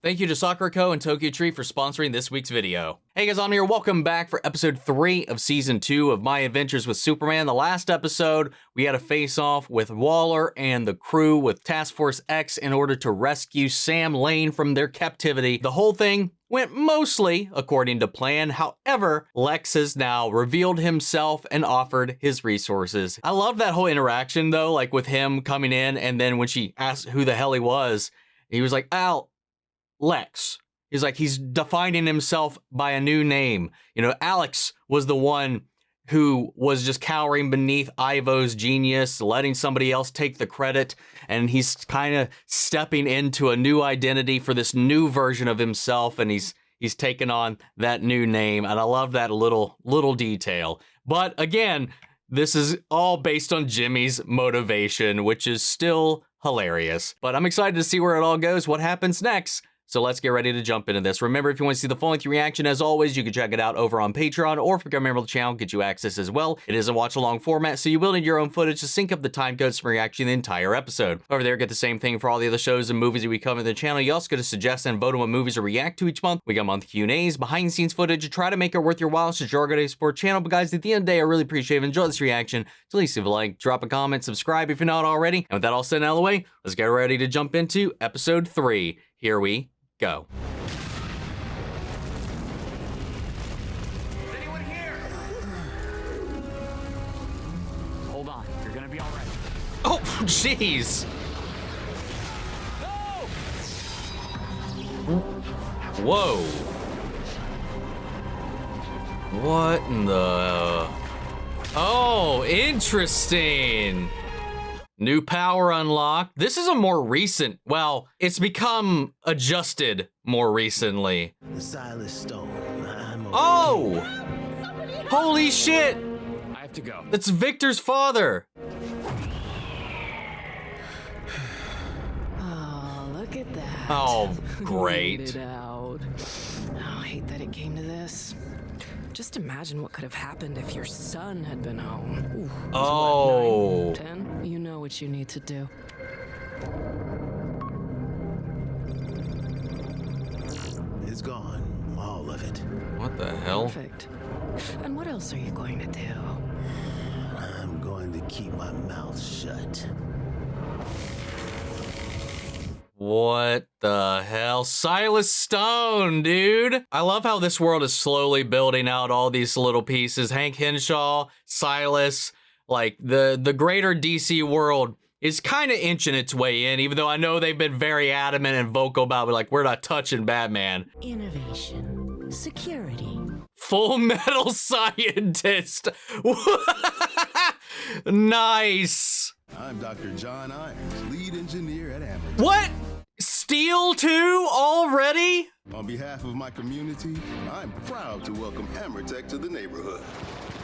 Thank you to Sakura Co. and Tokyo Tree for sponsoring this week's video. Hey guys, I'm here. Welcome back for episode 3 of season 2 of My Adventures with Superman. The last episode, we had a face-off with Waller and the crew with Task Force X in order to rescue Sam Lane from their captivity. The whole thing went mostly according to plan. However, Lex has now revealed himself and offered his resources. I love that whole interaction though, like with him coming in, and then when she asked who the hell he was like, Lex. He's like, he's defining himself by a new name. You know, Alex was the one who was just cowering beneath Ivo's genius, letting somebody else take the credit, and he's kind of stepping into a new identity for this new version of himself, and he's taken on that new name, and I love that little detail. But again, this is all based on Jimmy's motivation, which is still hilarious. But I'm excited to see where it all goes, what happens next. So let's get ready to jump into this. Remember, if you want to see the full-length reaction, as always, you can check it out over on Patreon, or if you become a member of the channel, get you access as well. It is a watch-along format, so you will need your own footage to sync up the time codes for reaction the entire episode. Over there, get the same thing for all the other shows and movies that we cover on the channel. You also get to suggest and vote on what movies to react to each month. We got monthly Q&As, behind-the-scenes footage to try to make it worth your while, since you're going to support the channel. But guys, at the end of the day, I really appreciate it. If you enjoy this reaction, so please leave a like, drop a comment, subscribe if you're not already. And with that all said and out of the way, let's get ready to jump into episode 3. Here we go. Oh, jeez. Whoa. What in the... Oh, interesting. New power unlocked. This is a more recent, well, it's become adjusted more recently. The Silas Stone. Oh! Holy shit! I have to go. That's Victor's father. Oh, look at that. Oh, great. Laid it out. Oh, I hate that it came to this. Just imagine what could have happened if your son had been home. Ooh, oh. What, 9, 10? You know what you need to do. It's gone. All of it. What the hell? Perfect. And what else are you going to do? I'm going to keep my mouth shut. What the hell? Silas Stone, dude. I love how this world is slowly building out all these little pieces. Hank Henshaw, Silas, like the greater DC world is kind of inching its way in, even though I know they've been very adamant and vocal about it, like, we're not touching Batman. Innovation, security. Fullmetal Scientist. Nice. I'm Dr. John Irons, lead engineer at Amber. What? Steel 2 already? On behalf of my community, I'm proud to welcome Hammertech to the neighborhood.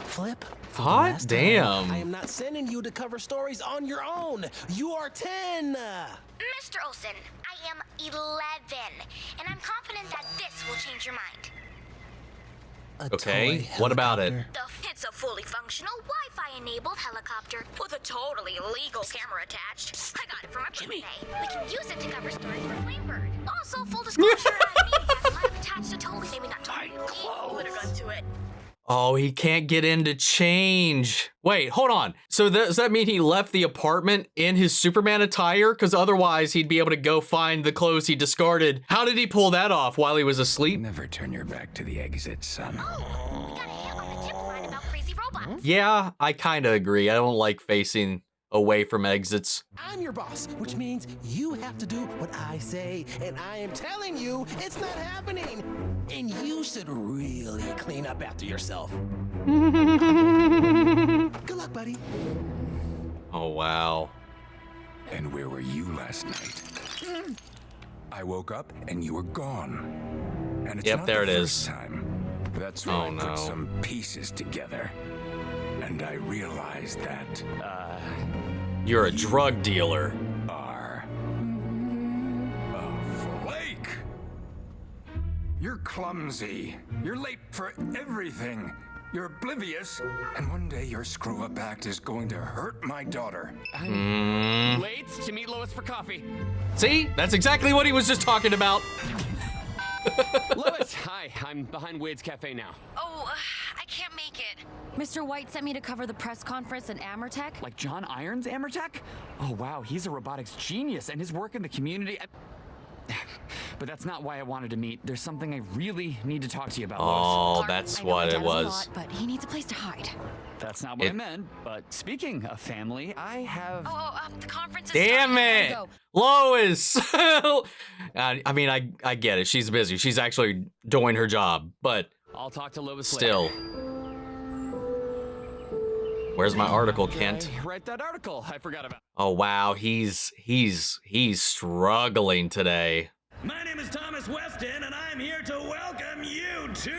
Flip. for the Hot last time, damn. I am not sending you to cover stories on your own. You are 10. Mr. Olsen, I am 11, and I'm confident that this will change your mind. Okay, what about it? It's a fully functional Wi-Fi-enabled helicopter with a totally legal camera attached. I got it from a birthday. We can use it to cover stories for Flamebird. Also, full disclosure, I've attached a totally, maybe not totally legal, put it onto it. Oh, he can't get in to change. Wait, hold on. So does that mean he left the apartment in his Superman attire? Because otherwise he'd be able to go find the clothes he discarded. How did he pull that off while he was asleep? Never turn your back to the exit, son. We got a hit on the tip line about crazy robots. Yeah, I kind of agree. I don't like facing away from exits. I'm your boss, which means you have to do what I say, and I am telling you it's not happening. And you should really clean up after yourself. Good luck, buddy. Oh, wow. And where were you last night? I woke up and you were gone. And it's Yep, not there the it first is. time. That's when Oh, I no. put some pieces together. And I realized that, You're a drug dealer. are a flake. You're clumsy. You're late for everything. You're oblivious. And one day your screw-up act is going to hurt my daughter. Mm. Late to meet Lois for coffee. See? That's exactly what he was just talking about. Lois, hi. I'm behind Wade's Cafe now. Oh, I can't make it. Mr. White sent me to cover the press conference at Amertech. Like John Irons, Amertech? Oh, wow, he's a robotics genius, and his work in the community... But that's not why I wanted to meet. There's something I really need to talk to you about, Lois. Oh, that's what it was. But he needs a place to hide. That's not what I meant, but speaking of family, I have... The conference is Damn starting. it, Lois! I mean, I get it. She's busy. She's actually doing her job, but I'll talk to Lois still. later. Where's my article, Kent? Write that article. I forgot about. Oh wow, he's struggling today. My name is Thomas Weston, and I'm here to welcome you to...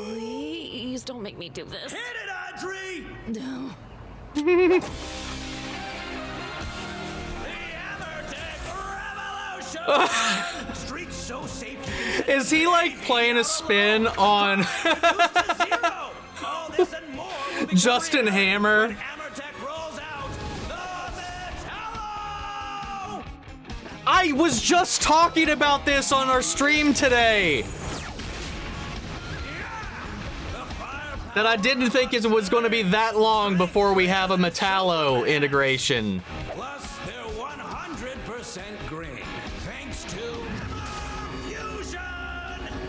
Please don't make me do this. Hit it, Audrey! No. The Amertech Revolution! Streets so safe you can... Is he like playing a spin on All this and more will be Justin Hammer? when Amertech rolls out the Metallo! I was just talking about this on our stream today. That I didn't think it was going to be that long before we have a Metallo integration. Plus, they're 100% green, thanks to fusion!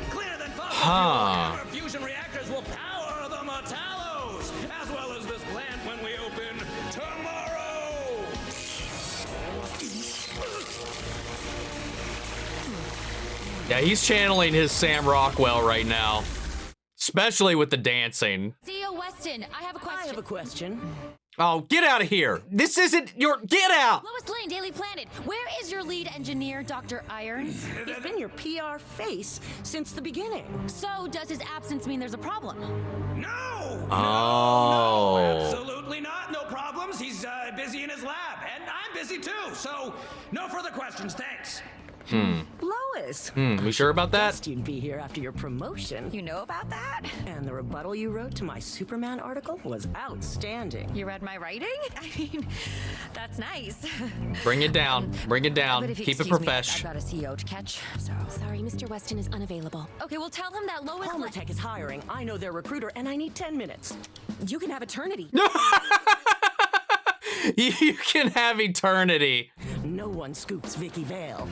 Cleaner than fossil fuel, fusion reactors will power the Metallos, as well as this plant when we open tomorrow! Yeah, he's channeling his Sam Rockwell right now. Especially with the dancing. CEO Weston, I have a question. I have a question. Oh, get out of here. This isn't your... Get out! Lois Lane, Daily Planet. Where is your lead engineer, Dr. Irons? He's been your PR face since the beginning. So does his absence mean there's a problem? No! Oh. No, absolutely not. No problems. He's busy in his lab, and I'm busy too. So, no further questions. Thanks. Lois. We sure about that? Guessed you'd be here after your promotion. You know about that? And the rebuttal you wrote to my Superman article was outstanding. You read my writing? I mean, that's nice. Bring it down. Bring it down. But if you Keep it excuse me, profesh. I've got a CEO to catch. So Sorry, Mr. Weston is unavailable. okay, well tell him that Lois Lane. Amertech is hiring. I know their recruiter, and I need 10 minutes. You can have eternity. You can have eternity. No one scoops Vicki Vale.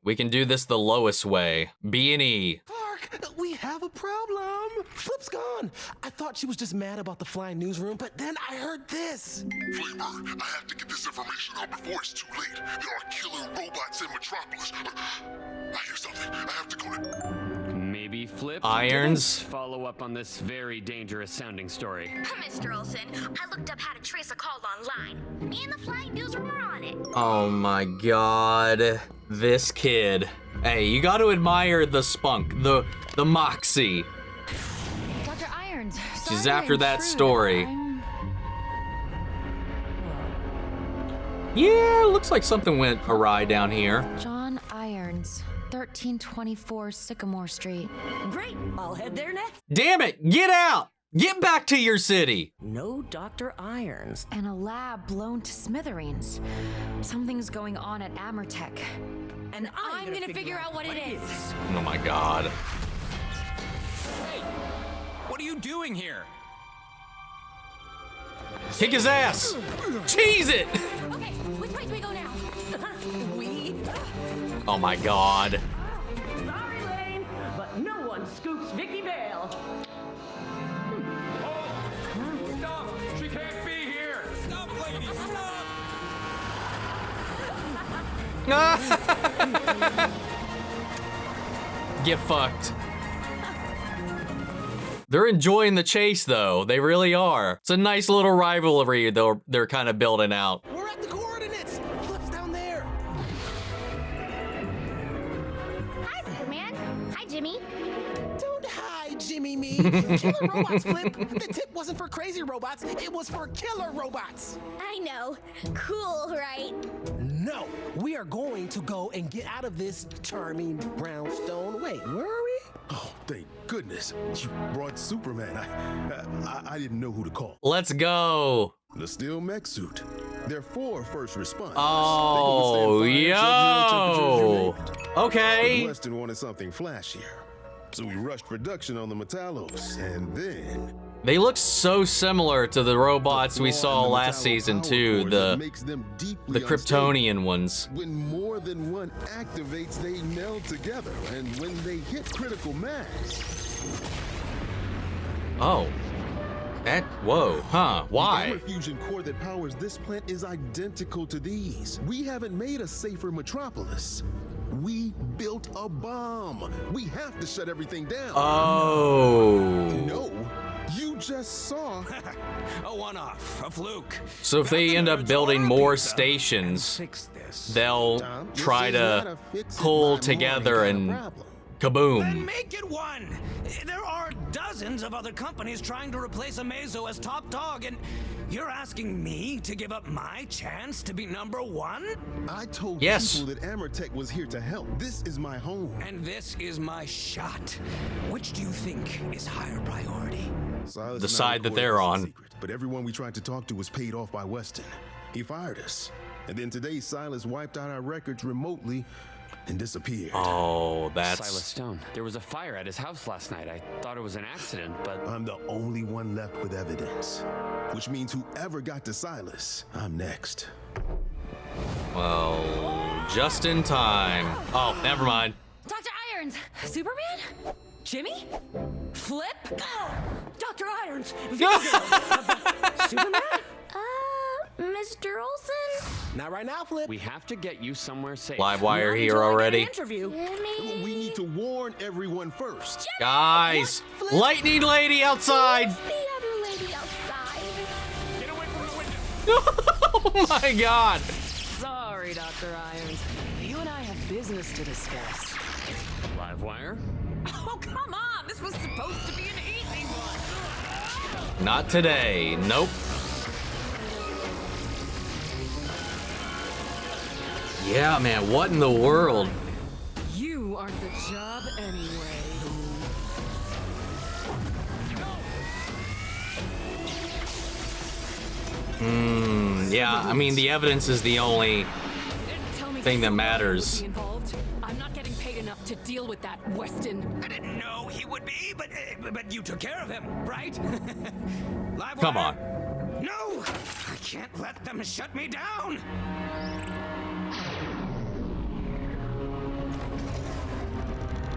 We can do this the Lois way. B&E. Clark, we have a problem. Flip's gone. I thought she was just mad about the flying newsroom, but then I heard this. Flavor, I have to get this information out before it's too late. There are killer robots in Metropolis. I hear something. I have to go to... Maybe Flip Irons. didn't follow up on this very dangerous sounding story. Mr. Olsen, I looked up how to trace a call online. Me and the flying newsroom are on it. Oh my god. This kid. Hey, you got to admire the spunk, the moxie. Dr. Irons. She's sorry to after that intrude. story. I'm- Yeah, looks like something went awry down here. John Irons, 1324 Sycamore Street. Great, I'll head there next. Damn it, get out! Get back to your city! No Dr. Irons. And a lab blown to smithereens. Something's going on at Amertech. And I'm gonna figure out what it is. Oh my god. Hey, what are you doing here? Kick his ass! Cheese it! Okay, which way do we go now? Oh my god. Sorry, Lane, but no one scoops Vicki Vale. Stop! She can't be here! Stop, lady! Stop! Get fucked. They're enjoying the chase though. They really are. It's a nice little rivalry they're kind of building out. We're at the coordinates. Flip's down there. Hi, Superman. Hi, Jimmy. Don't hide, Jimmy me. Killer robots, Flip. The tip wasn't for crazy robots. It was for killer robots. I know. Cool, right? No, we are going to go and get out of this charming brownstone. Wait, where are we? Oh, thank goodness. You brought Superman. I didn't know who to call. Let's go. The steel mech suit. They're for first responders. Oh, yo. Okay. But Weston wanted something flashier, so we rushed production on the Metallos, and then they look so similar to the robots we saw last season too, the Kryptonian ones. When more than one activates, they meld together, and when they hit critical mass. Oh. Whoa, huh, why? The gamma fusion core that powers this plant is identical to these. We haven't made a safer metropolis. We built a bomb. We have to shut everything down. Oh. No, you just saw a one-off, a fluke. So if they end up building more stations, they'll try to pull together and kaboom. Then make it one. There are dozens of other companies trying to replace Amazo as top dog, and you're asking me to give up my chance to be number one? I told people that Amertech was here to help. This is my home. And this is my shot. Which do you think is higher priority? The side that they're on. Secret, but everyone we tried to talk to was paid off by Weston. He fired us. And then today Silas wiped out our records remotely and disappeared. Oh, that's Silas Stone. There was a fire at his house last night. I thought it was an accident, but I'm the only one left with evidence, which means whoever got to Silas, I'm next. Well, just in time. Oh, never mind. Dr. Irons, Superman? Jimmy? Flip? Dr. Irons! Superman? Mr. Olsen? Not right now, Flip. we have to get you somewhere safe. Live wire here already. We need to warn everyone first. Guys, lightning lady outside. The other lady outside. Get away from the window. Oh my God. Sorry, Dr. Irons. You and I have business to discuss. Live wire? Oh, come on! This was supposed to be an easy one! Not today. Nope. Yeah, man, what in the world? You aren't the job anyway. Yeah, I mean, the evidence is the only thing that matters. I'm not getting paid enough to deal with that, Weston. I didn't know he would be, but you took care of him, right? Live Come wire? on. No! I can't let them shut me down!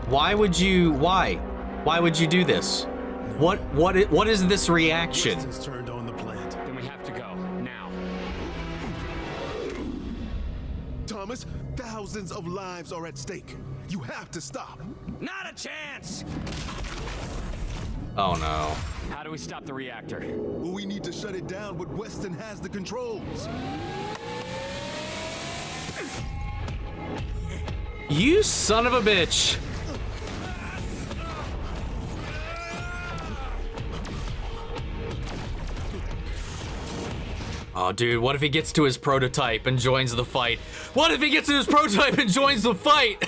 Why would you do this? What is this reaction? Weston's turned on the plant. Then we have to go now. Thomas, thousands of lives are at stake. You have to stop. Not a chance! Oh no. How do we stop the reactor? Well, we need to shut it down, but Weston has the controls. You son of a bitch. Oh, dude, what if he gets to his prototype and joins the fight? What if he gets to his prototype and joins the fight?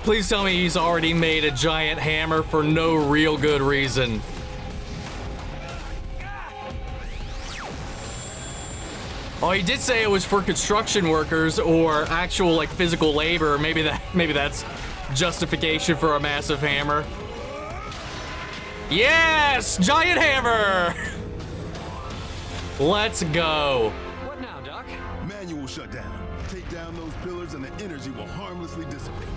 Please tell me he's already made a giant hammer for no real good reason. Oh, he did say it was for construction workers or actual, like, physical labor. Maybe that's justification for a massive hammer. Yes! Giant hammer! Let's go. What now, Doc? Manual shutdown. Take down those pillars and the energy will harmlessly dissipate.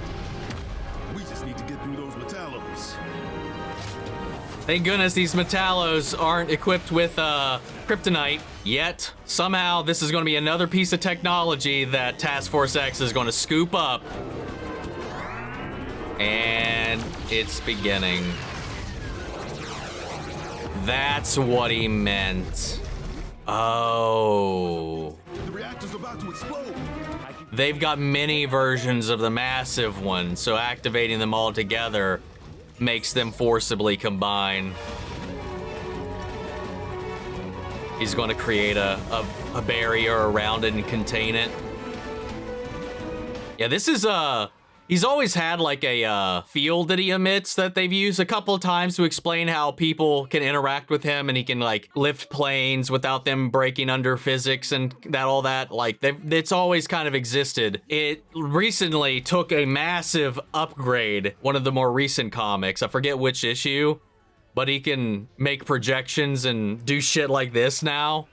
We just need to get through those Metallos. Thank goodness these Metallos aren't equipped with kryptonite yet. Somehow this is going to be another piece of technology that Task Force X is going to scoop up. And it's beginning. That's what he meant. Oh. The reactor's about to explode. They've got many versions of the massive one, so activating them all together makes them forcibly combine. He's going to create a barrier around it and contain it. Yeah, this is He's always had like a field that he emits that they've used a couple of times to explain how people can interact with him, and he can like lift planes without them breaking under physics and all that. Like it's always kind of existed. It recently took a massive upgrade. One of the more recent comics, I forget which issue, but he can make projections and do shit like this now.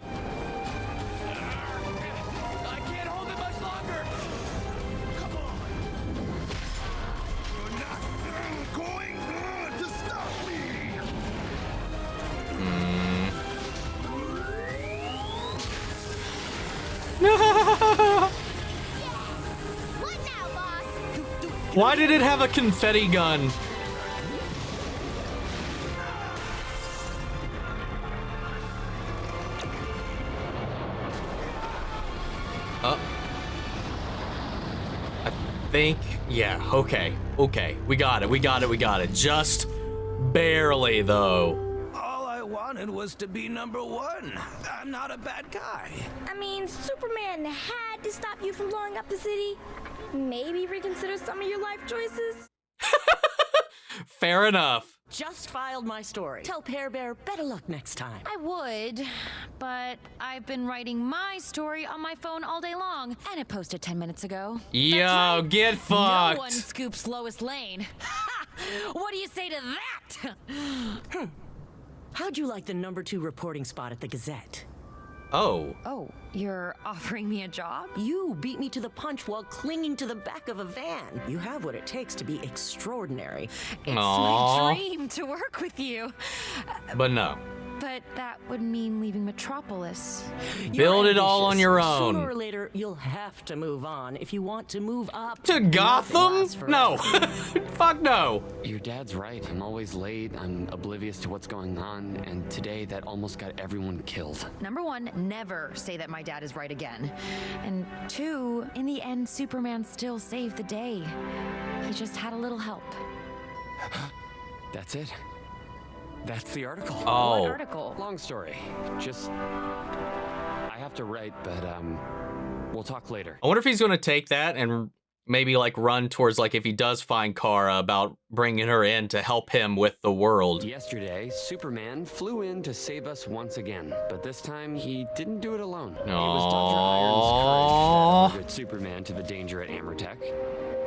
Why did it have a confetti gun? I think, yeah, okay. We got it. Just barely, though. All I wanted was to be number one. I'm not a bad guy. I mean, Superman had to stop you from blowing up the city. Maybe reconsider some of your life choices. Fair enough. Just filed my story. Tell Pear Bear better luck next time. I would, but I've been writing my story on my phone all day long, and it posted 10 minutes ago. Yo, right. get fucked. No one scoops Lois Lane. What do you say to that? How'd you like the #2 reporting spot at the Gazette? Oh, you're offering me a job? You beat me to the punch while clinging to the back of a van. You have what it takes to be extraordinary. It's my dream to work with you. But no. But that would mean leaving Metropolis. Build it all on your own. Sooner or later, you'll have to move on if you want to move up. To Gotham? No. Fuck no. Your dad's right. I'm always late. I'm oblivious to what's going on. And today, that almost got everyone killed. Number 1, never say that my dad is right again. And 2, in the end, Superman still saved the day. He just had a little help. That's it? That's the article. Oh. What article? Long story. Just, I have to write, but we'll talk later. I wonder if he's gonna take that and maybe like run towards like if he does find Kara about bringing her in to help him with the world. Yesterday, Superman flew in to save us once again, but this time he didn't do it alone. It Aww. was Dr. Irons' courage that alerted Superman to the danger at Amortech.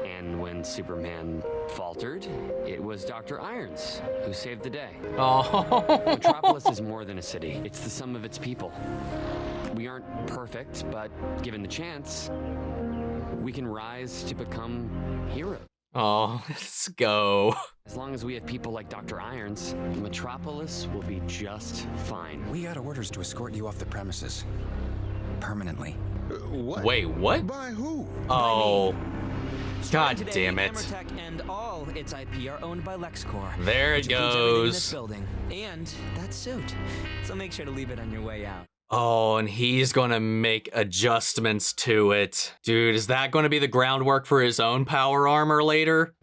And when Superman faltered, it was Dr. Irons who saved the day. Oh. Metropolis is more than a city. It's the sum of its people. We aren't perfect, but given the chance, we can rise to become heroes. Oh, let's go. As long as we have people like Dr. Irons, Metropolis will be just fine. We got orders to escort you off the premises. Permanently. What? Wait, what? By who? Oh. God Today, damn it. Amortech and all its IP are owned by LexCorp. There it which includes everything in this goes. building and that suit. So make sure to leave it on your way out. Oh, and he's gonna make adjustments to it. Dude, is that gonna be the groundwork for his own power armor later?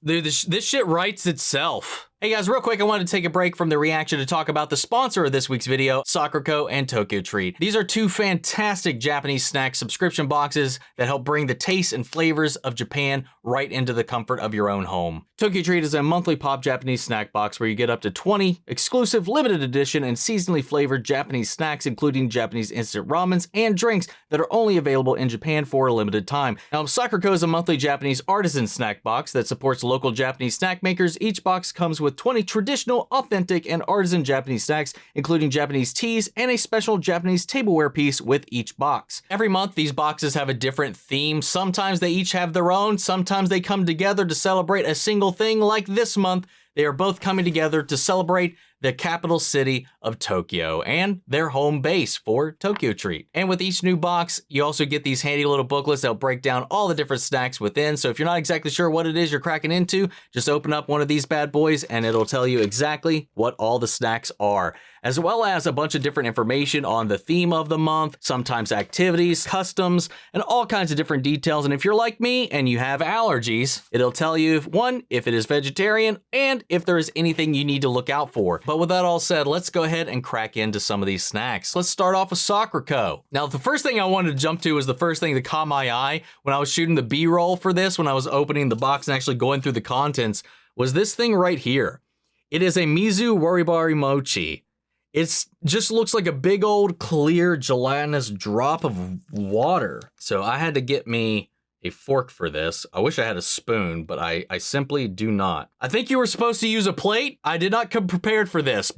Dude, this shit writes itself. Hey guys, real quick, I wanted to take a break from the reaction to talk about the sponsor of this week's video, Sakurako and Tokyo Treat. These are two fantastic Japanese snack subscription boxes that help bring the tastes and flavors of Japan right into the comfort of your own home. Tokyo Treat is a monthly pop Japanese snack box where you get up to 20 exclusive limited edition and seasonally flavored Japanese snacks, including Japanese instant ramens and drinks that are only available in Japan for a limited time. Now, Sakurako is a monthly Japanese artisan snack box that supports local Japanese snack makers. Each box comes with 20 traditional, authentic, and artisan Japanese snacks, including Japanese teas and a special Japanese tableware piece with each box. Every month, these boxes have a different theme. Sometimes they each have their own. Sometimes they come together to celebrate a single thing. Like this month, they are both coming together to celebrate the capital city of Tokyo and their home base for Tokyo Treat. And with each new box, you also get these handy little booklets that'll break down all the different snacks within. So if you're not exactly sure what it is you're cracking into, just open up one of these bad boys and it'll tell you exactly what all the snacks are, as well as a bunch of different information on the theme of the month, sometimes activities, customs, and all kinds of different details. And if you're like me and you have allergies, it'll tell you, if it is vegetarian and if there is anything you need to look out for. But with that all said, let's go ahead and crack into some of these snacks. Let's start off with Sakura. Now, the first thing I wanted to jump to was the first thing that caught my eye when I was shooting the B-roll for this, when I was opening the box and actually going through the contents, was this thing right here. It is a Mizu Waribari Mochi. It just looks like a big old clear gelatinous drop of water. So I had to get me a fork for this. I wish I had a spoon, but I simply do not. I think you were supposed to use a plate. I did not come prepared for this.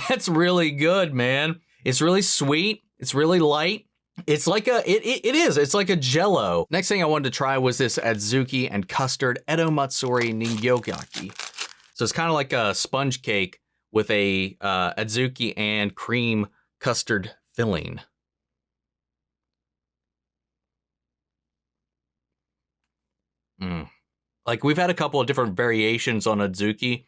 That's really good, man. It's really sweet. It's really light. It's like it's like a Jello. Next thing I wanted to try was this Adzuki and custard Edo Matsuri Ningyogaki. So it's kind of like a sponge cake with a Adzuki and cream custard filling. Like, we've had a couple of different variations on Adzuki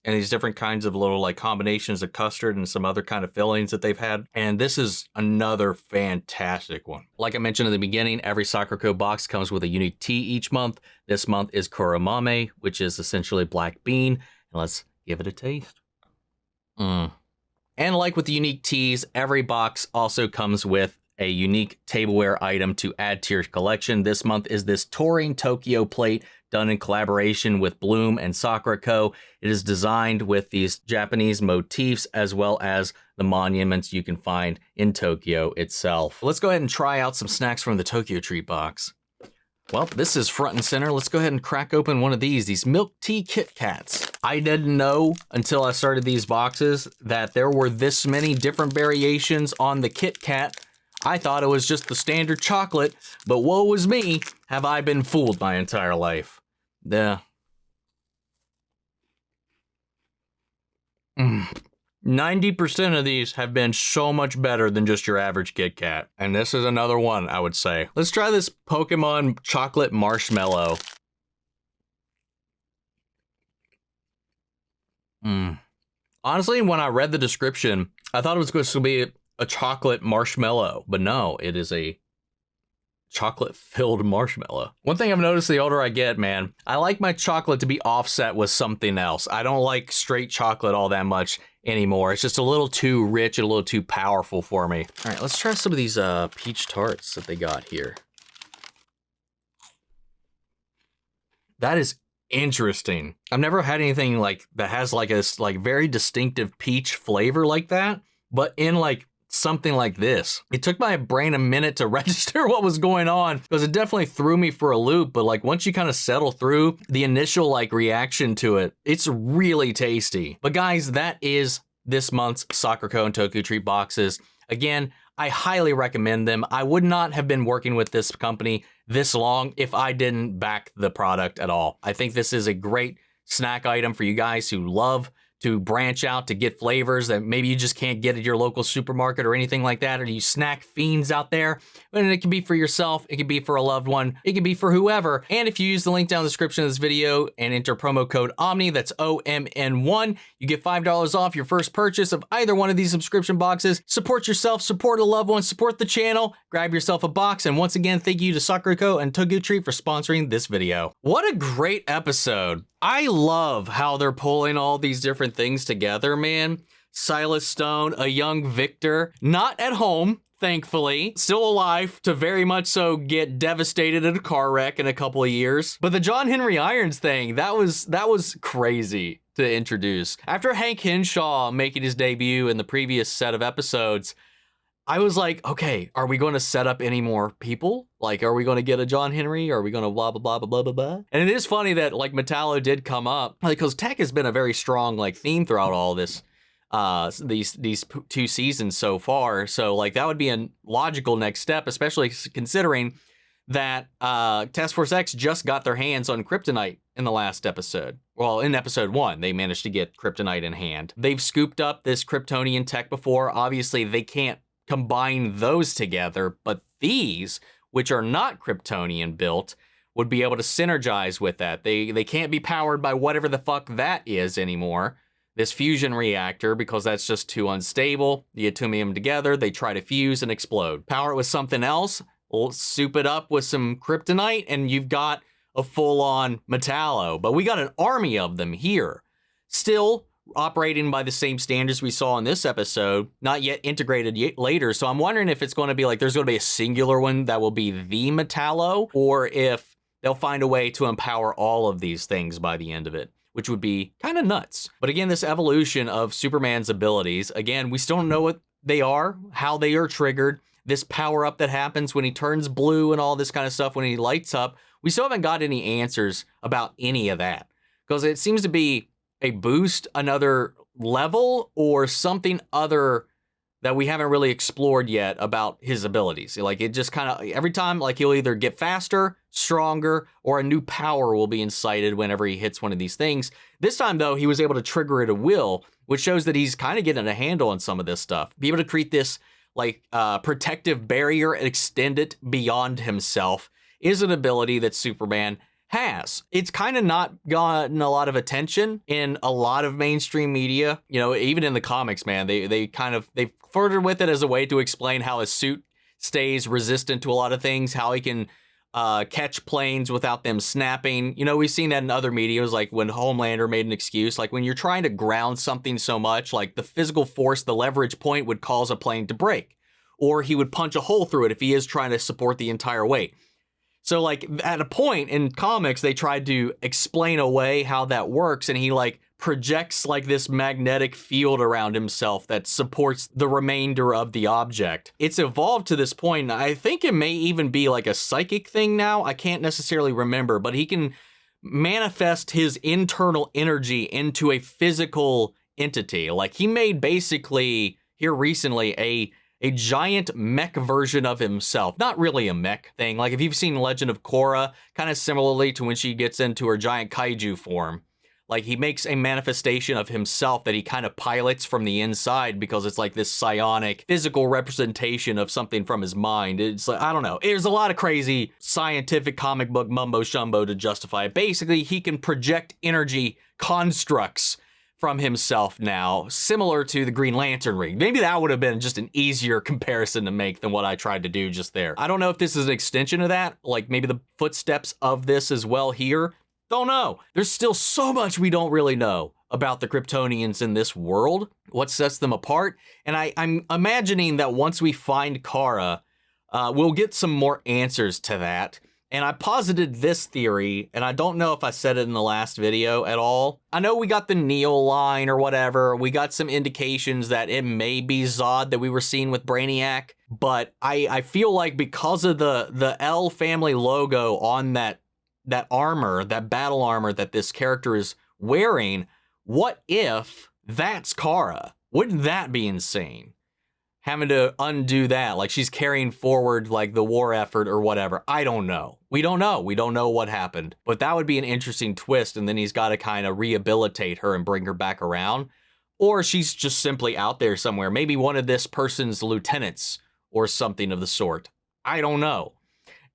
and these different kinds of little like combinations of custard and some other kind of fillings that they've had. And this is another fantastic one. Like I mentioned in the beginning, every Sakura box comes with a unique tea each month. This month is Kuromame, which is essentially black bean. And let's give it a taste. And like with the unique teas, every box also comes with a unique tableware item to add to your collection. This month is this Touring Tokyo plate done in collaboration with Bloom and Sakura Co. It is designed with these Japanese motifs as well as the monuments you can find in Tokyo itself. Let's go ahead and try out some snacks from the Tokyo Treat box. Well, this is front and center. Let's go ahead and crack open one of these milk tea Kit Kats. I didn't know until I started these boxes that there were this many different variations on the Kit Kat. I thought it was just the standard chocolate, but woe is me, have I been fooled my entire life. 90% of these have been so much better than just your average Kit Kat. And this is another one, I would say. Let's try this Pokemon chocolate marshmallow. Honestly, when I read the description, I thought it was going to be a chocolate marshmallow, but no, it is a chocolate-filled marshmallow. One thing I've noticed the older I get, man, I like my chocolate to be offset with something else. I don't like straight chocolate all that much anymore. It's just a little too rich and a little too powerful for me. All right, let's try some of these peach tarts that they got here. That is interesting. I've never had anything like that has like a very distinctive peach flavor like that, but in like something like this. It took my brain a minute to register what was going on because it definitely threw me for a loop, but like once you kind of settle through the initial like reaction to it, it's really tasty. But guys, that is this month's Sakura and Tokyo Treat boxes. Again, I highly recommend them. I would not have been working with this company this long if I didn't back the product at all. I think this is a great snack item for you guys who love to branch out to get flavors that maybe you just can't get at your local supermarket or anything like that, or you snack fiends out there. And it can be for yourself, it can be for a loved one, it can be for whoever. And if you use the link down in the description of this video and enter promo code OMNI, that's OMN1, you get $5 off your first purchase of either one of these subscription boxes. Support yourself, support a loved one, support the channel, grab yourself a box, and once again, thank you to Sakura and Tokyo Treat for sponsoring this video. What a great episode. I love how they're pulling all these different things together, man. Silas Stone, a young Victor, not at home, thankfully, still alive to very much so get devastated in a car wreck in a couple of years. But the John Henry Irons thing, that was crazy to introduce. After Hank Henshaw making his debut in the previous set of episodes, I was like, okay, are we going to set up any more people? Like, are we going to get a John Henry? Are we going to blah, blah, blah, blah, blah, blah? And it is funny that, like, Metallo did come up, like, because tech has been a very strong, like, theme throughout all this, these 2 seasons so far. So, like, that would be a logical next step, especially considering that Task Force X just got their hands on Kryptonite in the last episode. Well, in episode 1, they managed to get Kryptonite in hand. They've scooped up this Kryptonian tech before. Obviously, they can't combine those together, but these, which are not Kryptonian built, would be able to synergize with that. They can't be powered by whatever the fuck that is anymore, this fusion reactor, because that's just too unstable. You atomium them together, they try to fuse and explode. Power it with something else, we'll soup it up with some Kryptonite, and you've got a full-on Metallo. But we got an army of them here. Still operating by the same standards we saw in this episode, not yet integrated later. So I'm wondering if it's going to be like there's going to be a singular one that will be the Metallo, or if they'll find a way to empower all of these things by the end of it, which would be kind of nuts. But again, this evolution of Superman's abilities, again, we still don't know what they are, how they are triggered. This power up that happens when he turns blue and all this kind of stuff when he lights up, we still haven't got any answers about any of that, because it seems to be a boost, another level, or something other that we haven't really explored yet about his abilities. Like, it just kind of, every time, like, he'll either get faster, stronger, or a new power will be incited whenever he hits one of these things. This time, though, he was able to trigger it at will, which shows that he's kind of getting a handle on some of this stuff. Be able to create this, like, protective barrier and extend it beyond himself is an ability that Superman has. It's kind of not gotten a lot of attention in a lot of mainstream media. You know, even in the comics, man, they flirted with it as a way to explain how his suit stays resistant to a lot of things, how he can catch planes without them snapping. You know, we've seen that in other medias, like when Homelander made an excuse, like when you're trying to ground something so much, like the physical force, the leverage point would cause a plane to break, or he would punch a hole through it if he is trying to support the entire weight. So, like, at a point in comics, they tried to explain away how that works, and he, like, projects, like, this magnetic field around himself that supports the remainder of the object. It's evolved to this point, and I think it may even be, like, a psychic thing now. I can't necessarily remember, but he can manifest his internal energy into a physical entity. Like, he made basically, here recently, a giant mech version of himself. Not really a mech thing. Like, if you've seen Legend of Korra, kind of similarly to when she gets into her giant kaiju form. Like, he makes a manifestation of himself that he kind of pilots from the inside, because it's like this psionic physical representation of something from his mind. It's like, I don't know. There's a lot of crazy scientific comic book mumbo shumbo to justify it. Basically, he can project energy constructs from himself now, similar to the Green Lantern ring. Maybe that would have been just an easier comparison to make than what I tried to do just there. I don't know if this is an extension of that, like maybe the footsteps of this as well here. Don't know. There's still so much we don't really know about the Kryptonians in this world, what sets them apart, and I'm imagining that once we find Kara, we'll get some more answers to that. And I posited this theory, and I don't know if I said it in the last video at all. I know we got the Neo line or whatever. We got some indications that it may be Zod that we were seeing with Brainiac. But I feel like because of the L family logo on that armor, that battle armor that this character is wearing, what if that's Kara? Wouldn't that be insane? Having to undo that, like she's carrying forward like the war effort or whatever. I don't know. We don't know. We don't know what happened. But that would be an interesting twist, and then he's got to kind of rehabilitate her and bring her back around. Or she's just simply out there somewhere. Maybe one of this person's lieutenants or something of the sort. I don't know.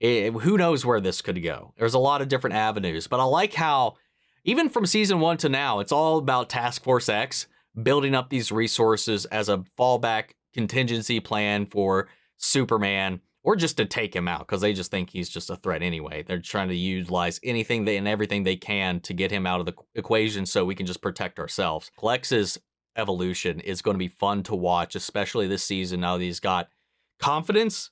Who knows where this could go? There's a lot of different avenues. But I like how, even from season 1 to now, it's all about Task Force X, building up these resources as a fallback contingency plan for Superman, or just to take him out because they just think he's just a threat anyway. They're trying to utilize anything and everything they can to get him out of the equation so we can just protect ourselves. Lex's evolution is going to be fun to watch, especially this season now that he's got confidence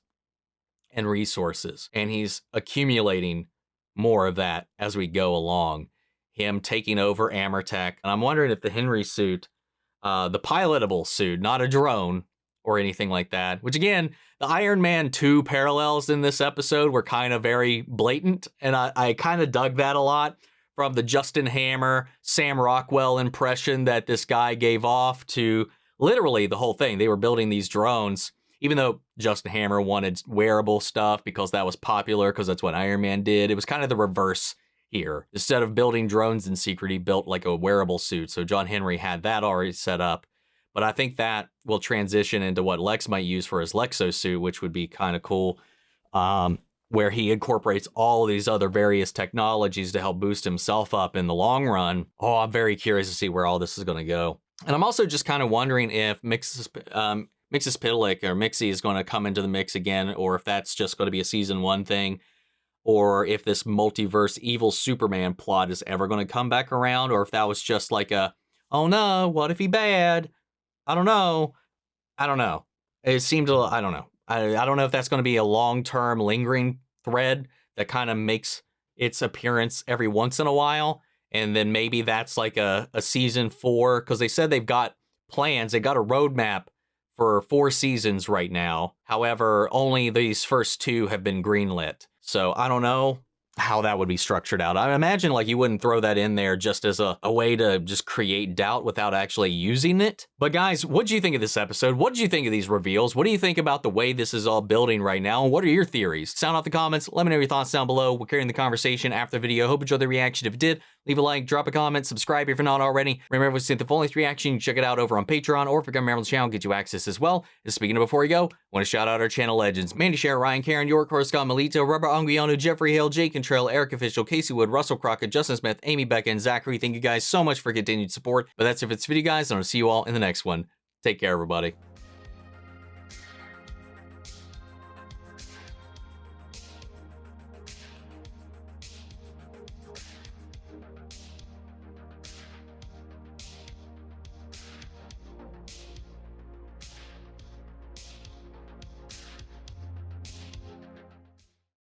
and resources, and he's accumulating more of that as we go along. Him taking over Amertech, and I'm wondering if the Henry suit, the pilotable suit, not a drone or anything like that, which again, the Iron Man 2 parallels in this episode were kind of very blatant, and I kind of dug that a lot from the Justin Hammer, Sam Rockwell impression that this guy gave off to literally the whole thing. They were building these drones, even though Justin Hammer wanted wearable stuff because that was popular, because that's what Iron Man did. It was kind of the reverse here. Instead of building drones in secret, he built like a wearable suit. So John Henry had that already set up. But I think that will transition into what Lex might use for his Lexo suit, which would be kind of cool, where he incorporates all of these other various technologies to help boost himself up in the long run. Oh, I'm very curious to see where all this is going to go. And I'm also just kind of wondering if Mixes Pitalik or Mixie is going to come into the mix again, or if that's just going to be a season 1 thing, or if this multiverse evil Superman plot is ever going to come back around, or if that was just like a oh no, what if he bad? I don't know. It seemed to, I don't know. I don't know if that's going to be a long-term lingering thread that kind of makes its appearance every once in a while. And then maybe that's like a season 4, because they said they've got plans. They got a roadmap for 4 seasons right now. However, only these first 2 have been greenlit. So I don't know how that would be structured out. I imagine like you wouldn't throw that in there just as a way to just create doubt without actually using it. But guys, what do you think of this episode? What did you think of these reveals? What do you think about the way this is all building right now? And what are your theories? Sound off the comments. Let me know your thoughts down below. We're carrying the conversation after the video. Hope you enjoyed the reaction. If you did, leave a like, drop a comment, subscribe if you're not already. Remember, if you see the full length reaction, you can check it out over on Patreon, or if you're a member of the channel, get you access as well. And speaking of before you go, I want to shout out our channel legends: Mandy Share, Ryan, Karen, York, Scott, Melito, Robert Anguiano, Jeffrey Hill, Jake Contrell, Eric Official, Casey Wood, Russell Crockett, Justin Smith, Amy Becca, and Zachary. Thank you guys so much for continued support. But that's it for this video, guys, and I'll see you all in the next one. Take care, everybody.